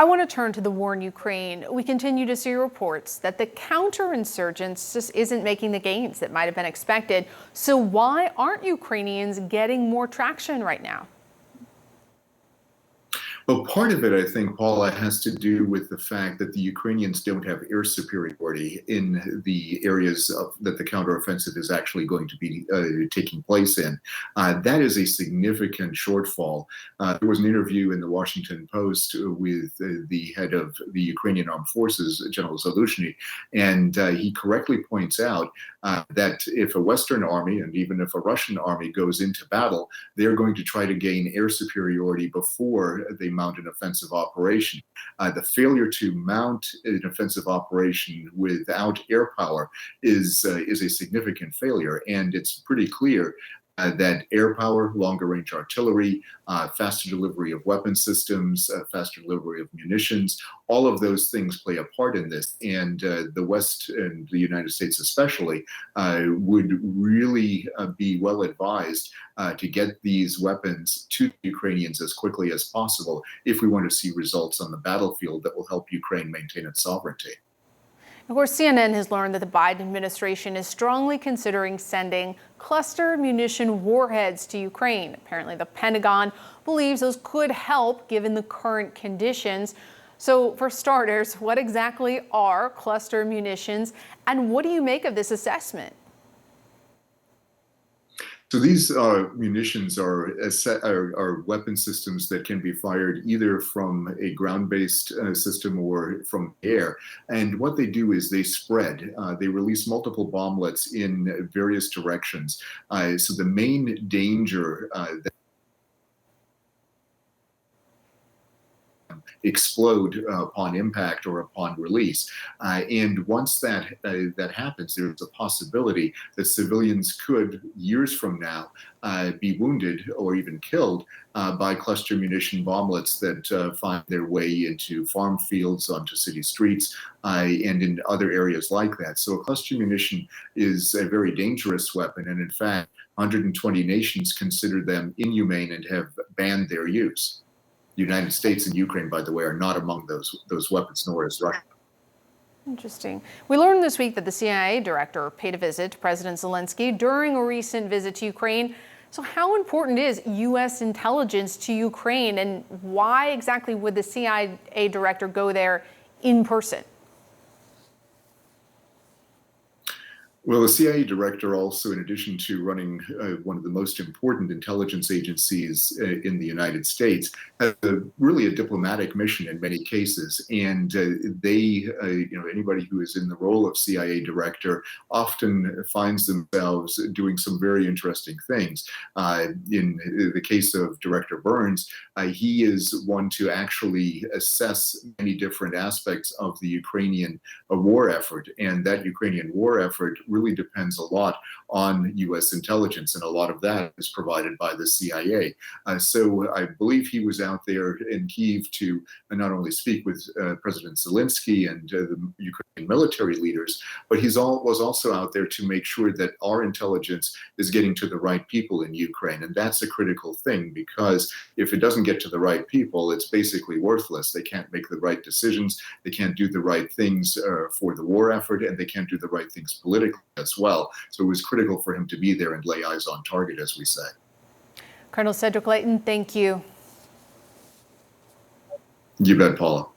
I want to turn to the war in Ukraine. We continue to see reports that the counterinsurgents just isn't making the gains that might have been expected. So why aren't Ukrainians getting more traction right now? Well, part of it, I think, Paula, has to do with the fact that the Ukrainians don't have air superiority in the areas that the counteroffensive is actually going to be taking place in. That is a significant shortfall. There was an interview in the Washington Post with the head of the Ukrainian Armed Forces, General Zaluzhny, and he correctly points out that if a Western army and even if a Russian army goes into battle, they're going to try to gain air superiority before they mount an offensive operation. The failure to mount an offensive operation without air power is a significant failure, and it's pretty clear that air power, longer range artillery, faster delivery of weapon systems, faster delivery of munitions, all of those things play a part in this. And the West and the United States especially would really be well advised to get these weapons to the Ukrainians as quickly as possible if we want to see results on the battlefield that will help Ukraine maintain its sovereignty. Of course, CNN has learned that the Biden administration is strongly considering sending cluster munition warheads to Ukraine. Apparently, the Pentagon believes those could help given the current conditions. So for starters, what exactly are cluster munitions, and what do you make of this assessment? So these munitions are weapon systems that can be fired either from a ground-based system or from air. And what they do is they spread. They release multiple bomblets in various directions. So the main danger that explode upon impact or upon release. And once that happens, there's a possibility that civilians could, years from now, be wounded or even killed by cluster munition bomblets that find their way into farm fields, onto city streets, and in other areas like that. So a cluster munition is a very dangerous weapon, and in fact, 120 nations consider them inhumane and have banned their use. The United States and Ukraine, by the way, are not among those weapons, nor is Russia. Interesting. We learned this week that the CIA director paid a visit to President Zelensky during a recent visit to Ukraine. So how important is U.S. intelligence to Ukraine, and why exactly would the CIA director go there in person? Well, the CIA director also, in addition to running one of the most important intelligence agencies in the United States, has really a diplomatic mission in many cases. And anybody who is in the role of CIA director often finds themselves doing some very interesting things. In the case of Director Burns, he is one to actually assess many different aspects of the Ukrainian war effort. And that Ukrainian war effort really depends a lot on U.S. intelligence, and a lot of that is provided by the CIA. So I believe he was out there in Kyiv to not only speak with President Zelensky and the Ukrainian military leaders, but was also out there to make sure that our intelligence is getting to the right people in Ukraine. And that's a critical thing, because if it doesn't get to the right people, it's basically worthless. They can't make the right decisions, they can't do the right things for the war effort, and they can't do the right things politically as well. So it was critical for him to be there and lay eyes on target, as we say. Colonel Cedric Leighton, thank you. You bet, Paula.